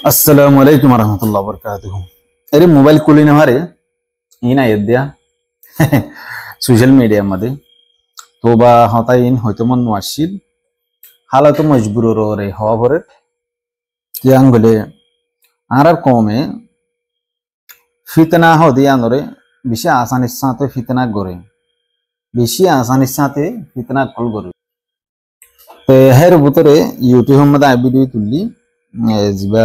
अस्सलाम वालेकुम रहमतुल्लाहि व बरकातुहू। अरे मोबाईल कुली नव्हारे येईन अयोध्या सोशल मीडिया मध्ये तो बा होता येईन होतो मन वाशील हाला तो मजबूर रो रे हवा भरे कि आंगले आरार कौमे फितना हो दिया नरे बिशे आसानी साथे फितना गोरे बिशे आसानी साथे फितना कल गोरे ते हेर बुतरे यूट्यूब मध्ये वीडियो तुल्ली जिबा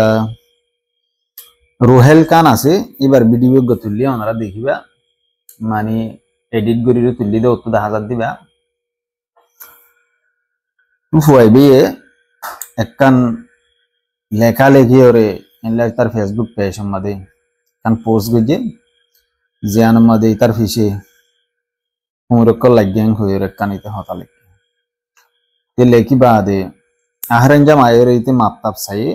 रोहेल कान आसे एबार वीडियो गतुल्ली ओनारा देखिबा माने एडिट गरि तुल्ली दे 10,000 दिबा फुआई बे एकन लेखा लेखी ओरे इनला तार फेसबुक पेज मध्ये कान पोस्ट गजे ज्यान मध्ये तार फिशे उमरकल लाग्यान होय कान इते होताले ते लेखी बादे आहरंजा मायरे मापताप साई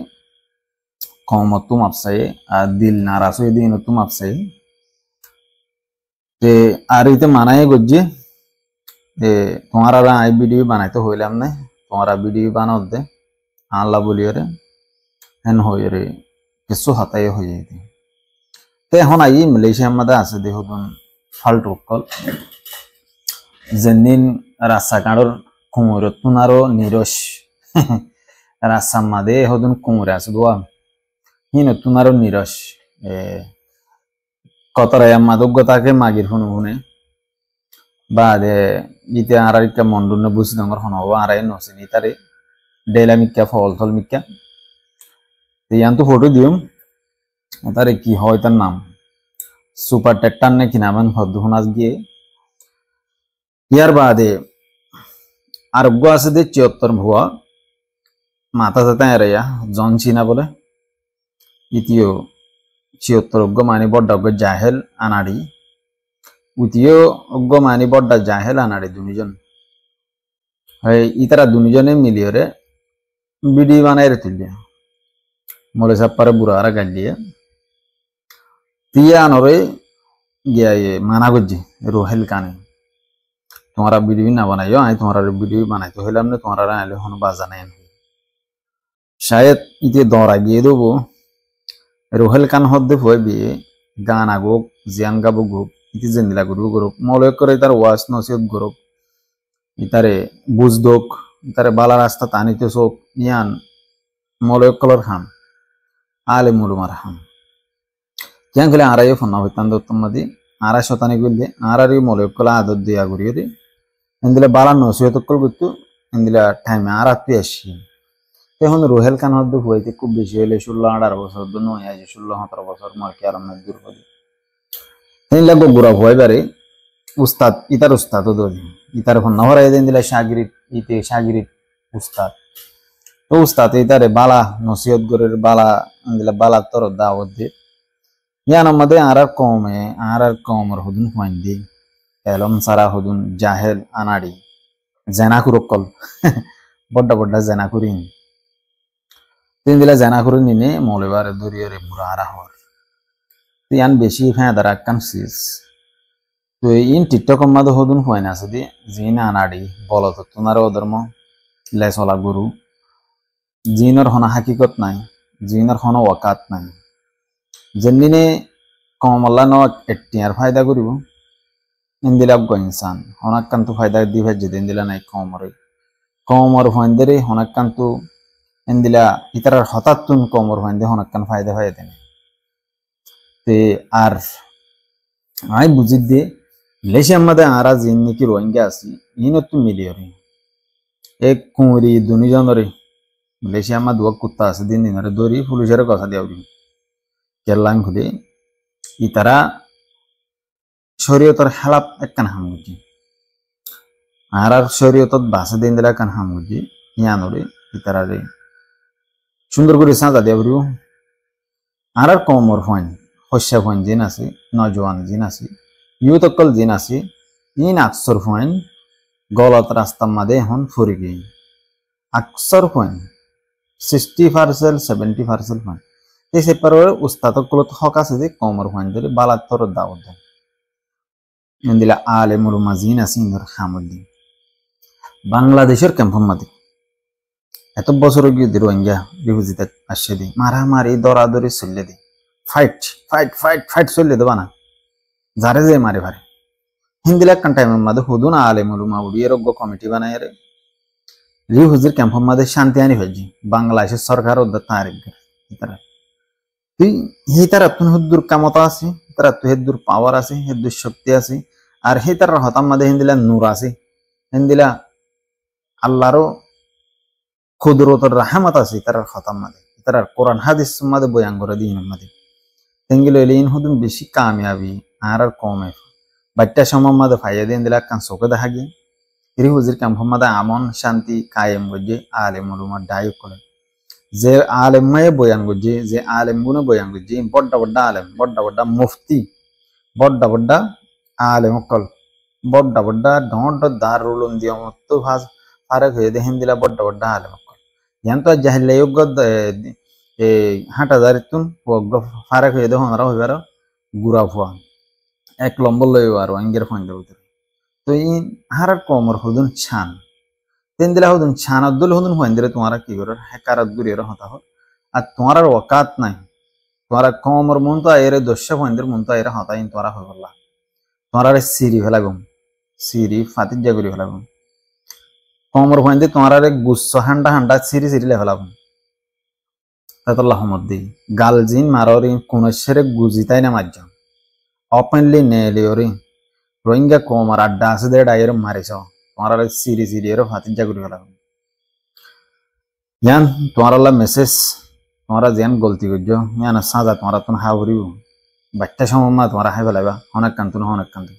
कौमतु मापसाई दिल नारासो दिन तुम मापसाई ते आरिते मानाए गज्जे ए तुम्हारा रा आई वीडियो बनाए तो होइले हमने तुम्हारा वीडियो बनाओ दे आला बोलियो रे हेन होय रे किसो हताए होय ते हन आई मलेशिया मध्ये आसे देखो तुम फाल्टो कल जन्निन रासा काडर कुमरतुनारो निरोश रासा मध्ये होदुन कुमरास दुआ हिनो तुनारो निरश कतरा मादकता के मागिर हुनु हुने बादे इते आरारिका मंडुन बुसि दंगर हनवा आराय नसिनि तारे डेला मिक्का फल थल मिक्का यान तो फोटो दियम तारे की হয় তার নাম সুপার টেক্টার ने किनामन फदुनास गिए यार बादे आरोग्य আছে दे 74 भुआ माता जाता एरिया जॉन चीना बोले इतियो 76 उग्गो मानी बड्डा उग्गो जाहेल अनाड़ी उतियो उग्गो मानी बड्डा जाहेल अनाड़ी दुनिजन है इतरा दुनिजने मिलियोरे वीडियो बनाए रे तुल्ले मोले सब पर बुरारा गल्लिए तिया नरे गया ये माना गुज्जी रोहेल काने तुम्हारा वीडियो ना बनाइयो आई तुम्हारा वीडियो बनाई तो हेला हमने तुम्हारा आले होन बाजा नहीं शायद इते दौरा गिए दो वो रोहेल कान हद्दे फुए बे गाना गोक जियान गाबो गोक इति जेंदिला गुरु ग्रुप मौलक करे तार वास नसियत ग्रुप इतारे बुजदोक इतारे बाला रास्ता तानिते सोक यान मौलक कलर खान आले मुलुमार खान क्या गले आरायो फन्ना होतान दत्तमदी आरा शताने गले आरारी मौलक कला आदत दिया गुरियरे इंदिला बाला नसियत कल गुत्तु इंदिला टाइम आरा पेशी এখন রোহেল কান হদ্দে হইতে খুব বেশি হইলে 16-18 বছর দু নয় আছে 16-17 বছর মার কি আরাম দূর হইবে এই লাগো বুড়া হইবারে উস্তাদ ইতার উস্তাদ তো দই ইতার ফোন নহরাই দেন দিলা শাগিরি ইতে শাগিরি উস্তাদ তো উস্তাদ ইতারে বালা নসিহত গরের বালা দিলা বালা তর দাওয়াত দে ইয়ান আমাদে আরার কমর হুদুন হইন্দি এলম সারা হুদুন জাহেল আনাড়ি জেনাকুরকল বড় বড় জেনাকুরিন तीन दिला जाना करो निने मौलेबार दूरियो रे बुरारा हर तो यान बेशी फायदा कंसिस तो इन टिकटॉक मधो होदुन होय ना सदी जीना अनाडी बोलो तो तुनारो धर्म लेसोला गुरु जीनर होना हकीकत नाही जीनर होना वकात नाही जन्निने कमला न एट्टियार फायदा करिबो इंदिला गो इंसान होना कंतु फायदा दिभे जदिन दिला नाही कमर होंदरे होना कंतु इंदिला इतरार हतात्तुन कमर होंदे होनक्कन फायदा होय देने ते आर आई बुजिदे लेशिया मध्ये आरा जिन्नी की रोहिंग्या आसी इनत्तु मिलियोरे एक कुंवरी दुनी जनरे लेशिया मा दुआ कुत्ता आसे दिन दिनरे दोरी पुलिसरे कसा देवरी केरलां खुदे इतरा शरीयतर हलाप एकन हामुजी आरार शरीयतत बासे दिन दिला कन हामुजी यानरे इतरा रे सुंदर করে সাজা দেবরু আরার কমর হন হস্যা হন জিন আছে নজওয়ান জিন আছে ইউতকল জিন আছে ইন আকসর হন গলত রাস্তা মাদে হন ফুরিগে আকসর হন 60% 70% হন এসে পর উস্তাদকল হক আছে যে কমর হন ধরে বালাতর দাওদ ইন্দিলা আলেমুল মাজিন আছে ইনর খামদি বাংলাদেশের ক্যাম্প মাদে এত বছর গিয়ে রোহিঙ্গা রিফিউজিতে আসছে দি মারামারি দরাদরি চললে দি ফাইট ফাইট ফাইট ফাইট চললে দেবা না যারে যে মারে ভারে হিন্দিলা কান টাইমের মধ্যে হুদুন আলে মুলুমা উড়িয়ে রোগ্য কমিটি বানায় রে রিফিউজির ক্যাম্পের মধ্যে শান্তি আনি ফেলছি বাংলাদেশের সরকার ওদের তারিখ তুই হি তারা তুন হুদ্দুর কামতা আছে তারা তুই হেদ্দুর পাওয়ার আছে হেদ্দুর শক্তি আছে আর হি তার হতাম মাঝে হিন্দিলা নূর আছে হিন্দিলা আল্লাহরও কুদরতের রাহমত আছে তার হতাম মাঝে তার কোরআন হাদিস মাঝে বয়ান করে দিন মাঝে তেঙ্গিল এলিন হুদুন বেশি কামিয়াবি আর কমে বাচ্চা সময় মাঝে ফাইয়া দিন দিলা কান চোখে দেখা গিয়ে রি হুজির ক্যাম্পের মাঝে আমন শান্তি কায়েম গজে আলে মুলুমার ডায়ক করে যে আলেম মায়ে বয়ান করছে যে আলেম গুনে বয়ান করছে বড্ডা বড্ডা আলেম বড্ডা বড্ডা মুফতি বড্ডা বড্ডা আলেম অকল বড্ডা বড্ডা ঢট দারুল দিয়ে মতো ভাজ ফারেক হয়ে দেখেন দিলা বড্ডা বড্ডা আলেম অকল ইয়ান তো জাহিলে যোগ্য হাঁটা দাঁড়িতুন ফারেক হয়ে দেখো আমরা হইবার গুড়া ফুয়া এক লম্বর লইব আর আঙ্গের ফাঙ্গের ভিতরে তো ই হারার কমর হুদুন ছান তেন দিলা হুদুন ছান আব্দুল হুদুন হুয়েন দিলে তোমারা কি করো হেকারাত গুরিয়ে হতা হল আর তোমার ওকাত নাই তোমার কমর মন তো এর দস্যা হুয়েন দিল মন তো এর হতাইন তোমারা হয়ে বললা তোমার সিরি ফেলাগুম সিরি ফাতির জাগুরি ফেলাগুম কমর হুয়েন দিয়ে তোমার গুচ্ছ হান্ডা হান্ডা সিরি সিরি লেফেলাগুম তাতল্লাহ মধ্যে গালজিন মাররি কোন সেরে গুজিতাই না মারজ ওপেনলি নেলি ওরি রোহিঙ্গা কমর আড্ডা আছে দে ডাইর মারিছ তোমার সিরি সিরি এর ফাতির জাগুরি ফেলাগুম ইয়ান তোমার মেসেজ তোমরা যেন গলতি করছো ইয়ান সাজা তোমরা তুন হাউরিও বাচ্চা সময় মা তোমরা হাই ফেলাইবা অনেক কান্তুন অনেক কান্তু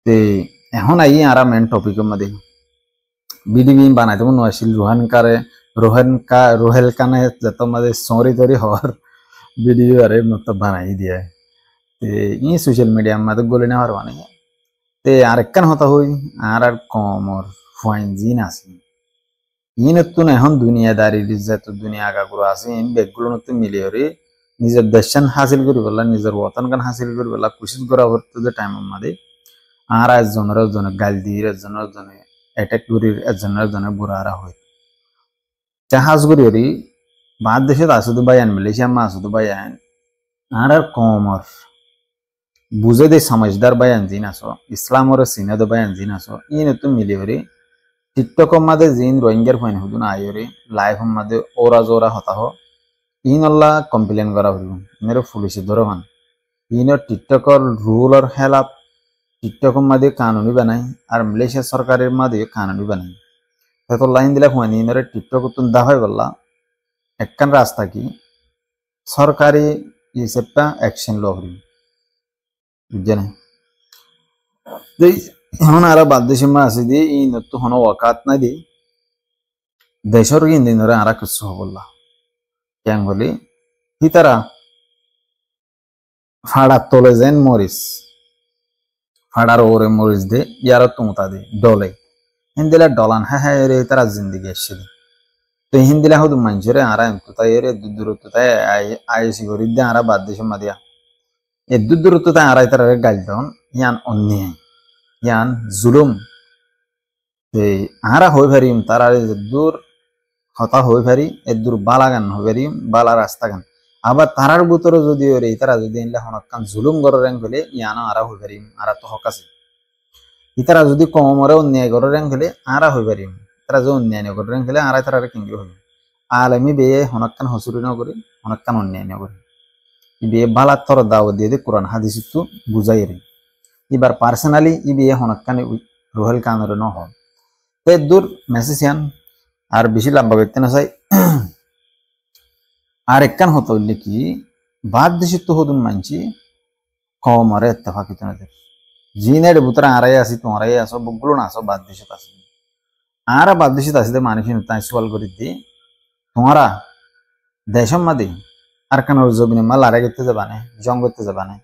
তে এখন আই আর মেন টপিকের মধ্যে বিডিবি বানাইতে মনে আসছিল রোহেল কানে যত মাঝে সরি তরি হওয়ার ভিডিও আরে মতো বানাই দিয়ে তে ই সোশ্যাল মিডিয়ার মধ্যে গলে নেওয়ার মানে তে আরেকখান হতা হই আর কমর ফাইন জিন আছে ইনতুন এখন দুনিয়াদারির যত দুনিয়া আগাগুলো আছে ইন বেগগুলো নতুন মিলিয়ে রে নিজের দেশান হাসিল করি বললা নিজের ওয়াতন গান হাসিল করি বললা কোশিশ করা করতে যে টাইমের মধ্যে আর একজনের গাল দিয়ে একজনের জনে অ্যাটাক করি একজনের বুড়ারা হয় জাহাজ করি ওরি বাদ দেশে আসু তো বাইয়ান মালয়েশিয়া মা আসু তো বাইয়ান আর কমর বুঝে দে সমঝদার বাইয়ান জিন আসো ইসলামর সিনে তো বাইয়ান জিন আসো ইনতুন মিলিয়ে রে টিকটক মাঝে জিন রোহিঙ্গার ফাইন হুদুন আইরে লাইভ মাঝে ওরা জোরা হতা হো ইন আল্লাহ কমপ্লেন করা হইব মেরে পুলিশে ধরো হান ইনর টিকটকর রুলর হেলাপ টিকটক মাঝে কানুনি বানাই আর মালয়েশিয়া সরকারের মাঝে কানুনি বানাই তো লাইন দিলা ফাইন ইনরে টিকটক তুন দা হয় বললা একখান রাস্তা কি সরকারি হিসেবটা অ্যাকশন ল হইব বুঝছেন এখন আর বাদ দেশে মা আছে দিয়ে ই নতুন হন ওয়াকাত নাই দি দেশের দিন ধরে আর কিছু হবল্লা কেন বলি হিতারা ফাড়ার তলে যেন মরিস ফাড়ার ওরে মরিস দে ইয়ার তুমতা দে ডলে হিন্দিলা ডলান হ্যাঁ হ্যাঁ রে তারা জিন্দিগি এসছিল তো হিন্দিলা হতো মানুষের আর তাই এর দূরত্বতায় আইসি করি দে আর বাদ দেশে মা দিয়া এই দূরত্বতায় আর তারা গাল দেন ইয়ান অন্যায় ইয়ান জুলুম আরা হয়ে পারিম তারা দূর হতা হয়ে পারি এর দূর বালা গান হয়ে পারিম বালা রাস্তা গান আবার তারার ভিতরে যদি ওরে তারা যদি হনকান জুলুম করে রেং ফেলে ইয়ানো আরা হয়ে পারিম আরা তো হক আছে ইতারা যদি কমরে অন্যায় করে রেং ফেলে আরা হয়ে পারিম তারা যে অন্যায় করে রেং ফেলে আরা তারা কিংগ্র হইব আলমি বেয়ে হনকান হসুরি ন করি হনকান অন্যায় ন করি বিয়ে বালা তর দাও দিয়ে কোরআন হাদিস তো বুঝাই রে এবার পার্সোনালি ই বিয়ে হনকান রোহেল কানরে ন হয় দূর মেসেজ ইয়ান আর বেশি লম্বা ব্যক্তি না চাই আর একখান হতো হইলে কি বাদ দেশে তো হদুন মানছি কমরে এত্তেফাকিত না জিনের ভিতরে আড়াই আসি তোমারাই আসো বগুলো না আসো বাদ দেশে আসি আর বাদ দেশে আসিতে মানুষ তাই সোয়াল করি দি তোমারা দেশম মাদি আর কানোর জবিনে মা লড়াই করতে যাবা না জং করতে যাবা না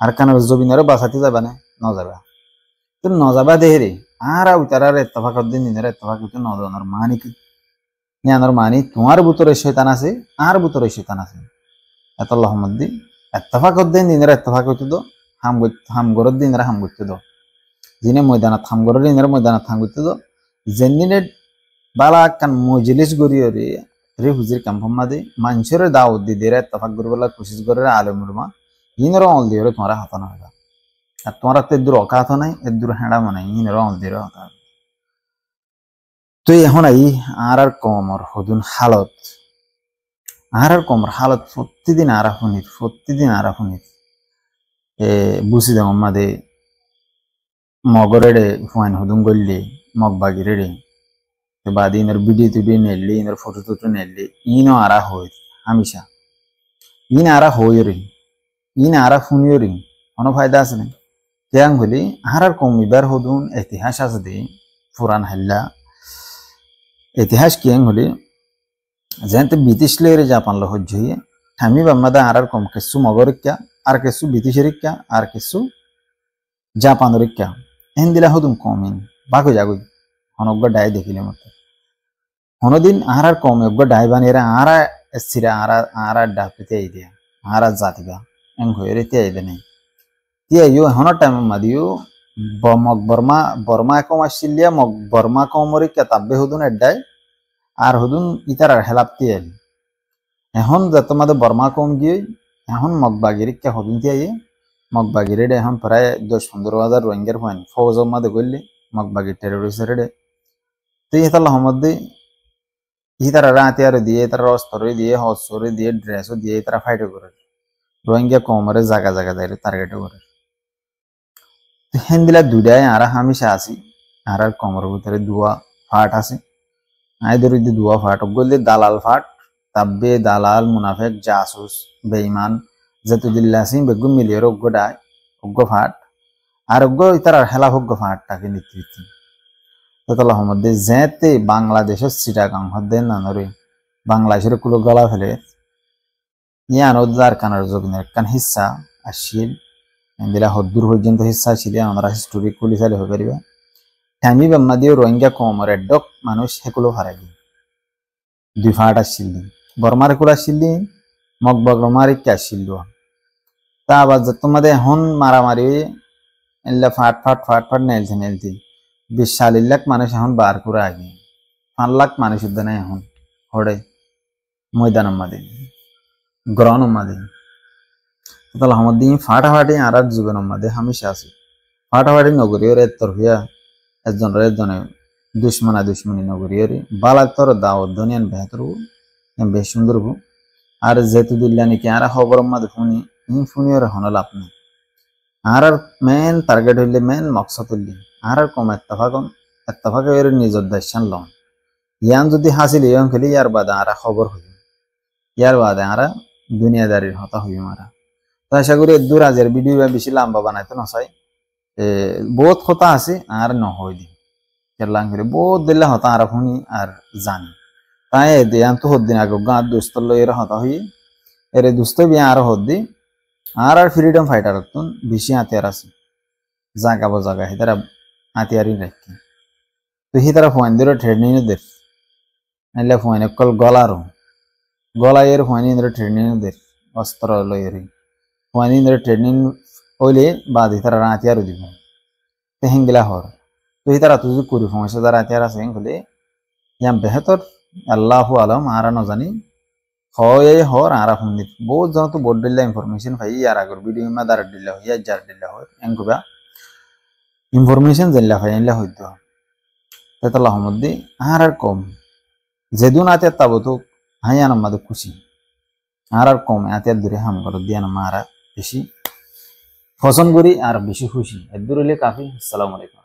আর কানোর জবিনেরও বাঁচাতে যাবা না ন যাবা তো ন যাবা দেহেরে আর তারা এত্তেফাকত দিন দিনের এত্তেফাকিত ন যাওয়ার মানি কি ইয়ানোর মানি তোমার ভিতরে শয়তান আছে আর ভিতরে শয়তান আছে এতল্লাহ মধ্যে এত্তেফাকত দিন দিনের এত্তেফাকত দো হাম গরর দিনের হাম করতে দো যিনি ময়দানত হাম গরর দিনের ময়দানত হাম করতে দো যেন দিনের bala kan mojlis goriore re huzir kampam made mansure daud di dere tafak gorbala koshis gore alemurma inro ol diore tomara hatana hoga আর তোমার তো এদুর অকাত নাই এদুর হেঁড়া মানে ইনর ol diore hata তো এখন আই আর কমর হদুন হালত আর কমর হালত প্রতিদিন আরাফুনির বুসি দেম মাদে মগরেডে ফুয়ান হদুন গল্লে মগ বাগিরেডে বাদ ইনর ভিডিও টিডিও নেলি ইনর ফটো টটো নেলি ইনো আরা হই হামিশা ইন আরা হইরি ইন আরা ফুনিয়রি কোনো ফায়দা আছে না কেন হলি আর কমিবার হদুন ইতিহাস আছে দে পুরান হাল্লা ইতিহাস কেন হলি যেতে ব্রিটিশ লেরে জাপান লো হজ্জই থামি বাম্মাদা আর কম কিছু মগরিকা আর কিছু ব্রিটিশেরিকা আর কিছু জাপানরিকা এন্দিলা হদুন কমিন বাকো যাগই অনগ্য ডাই দেখিলে মত হনদিন আর কম অগ্য ডাই বানিরা আর সিরা আর ডাপিতে আইদিয়া আর জাতিবা এং হইরে তে আইদে নাই তিয়া ইউ হন টাইম মাদিও মগ বর্মা কম আসিলিয়া মগ বর্মা কমরিকা তাব্বে হদুন এডাই আর হদুন ইতার হেলাপতি আইল এখন যত মাদে বর্মা কম গিয়ে এখন মগবাগিরিকা হদুন তিয়াই মগবাগিরে এখন প্রায় 10-15,000 রোহিঙ্গার পয়েন্ট ফৌজ মাদে গল্লে মগবাগির টেরোরিস্টরে তো ইতাল মধ্যে ইতারা হাতিয়ার দিয়ে তারা অস্ত্র দিয়ে হস্ত্র দিয়ে ড্রেসও দিয়ে তারা ফাইট করে রোহিঙ্গা কমরে জায়গা যায় টার্গেট করে হেন্দিলা দুটাই আর হামিশা আছি আর কমর ভিতরে দুয়া ফাট আছে আই ধরি দুয়া ফাট গল্লে দালাল ফাট তাব্বে দালাল মুনাফেক জাসুস বেঈমান জাতুদিল্লাসিন বেগুম মিলিয়র অগ্গডায় অগ্গ ফাট আর অগ্গ ইতার হেলা অগ্গ ফাটটাকে নেতৃত্ব ততলা মধ্যে যেতে বাংলাদেশের চিটাগাং হদ্দে নানরে বাংলাদেশের কুলো গলা ফেলে ইয়ান ওদার কানার জগিনের কান হিস্সা আসিল এন্দিলা হদ্দুর পর্যন্ত হিস্সা ছিল আমরা হিস্টোরি কুলি চালে হয়ে পারিবা থামি বাম্মা দিয়ে রোহিঙ্গা কমর এডক মানুষ সেকুলো হারাই দুই ফাট আসছিল বর্মার কুলা আসছিল মগবগমারি কে আসছিল তা আবার তোমাদের এখন মারামারি এল্লা ফাট নেলতে 20 লাখ মানুষ এখন বার করে আগে 5 লাখ মানুষ উদ্যানে এখন হড়ে ময়দান মাদে গ্রহণ মাদে তাহলে আমাদের ফাটাফাটি আর জীবন মাদে হামেশা আছে ফাটাফাটি নগরীয় তরফিয়া একজনে দুশ্মনী নগরীয় বালা তোর দাওয়াত দুনিয়ান বেহতর বেশ সুন্দর হবো আর যেহেতু দিল্লা নাকি আর খবর মাদে ফুনিওর হন লাভ নেই আর মেন টার্গেট হইলে মেন মকসদ হইলে আর কম এত্তফাক এর নিজের দায়িত্ব লন ইয়ান যদি হাসিল ইয়ান খেলে ইয়ার বাদে আর খবর হইব ইয়ার বাদে আর দুনিয়াদারির হতা হইব মারা তো আশা করি দূর আজের ভিডিও বেশি লম্বা বানাইতে নসাই বহুত কথা আছে আর নহই দি কেরলাং করে বহুত দিলে হতা আর শুনি আর জানি তাই দিয়ান তো হদ্দিন আগে গাঁ দুস্থ এর হতা হই এর দুস্থ বিয়া আর হদ্দি আর ফ্রিডম ফাইটার তুন বেশি হাতিয়ার আছে জাগা জাগা হিতারা হাতিয়ারই রাখি তো হিতারা ফোন দিয়ে ট্রেনিং দের নাইলে ফোন কল গলা এর ফোন ট্রেনিং দের অস্ত্র লয়ের ফোন ট্রেনিং হইলে বাদ হিতারা হাতিয়ারও দিব তো হেঙ্গিলা হর তো হিতারা তুই করি সমস্যা যারা হাতিয়ার আছে হেঙ্গলে ইয়াম বেহতর আল্লাহ আলম আর নজানি হয় হর আর শুনি বহুত জন তো বোর্ড দিল্লা ইনফরমেশন পাই আর আগর ভিডিও মা দার দিল্লা হইয়া যার দিল্লা হয় এঙ্গুবা ইনফরমেশন জানলা হয় এনলা হইতো তেতাল্লাহ মধ্যে আর কম যেদুন আতে তাবতো হাইয়ান আমাদের খুশি আর কম আতে দূরে হাম করো দিয়ান মারা বেশি পছন্দ করি আর বেশি খুশি এর দূরে কাফি আসসালামু আলাইকুম।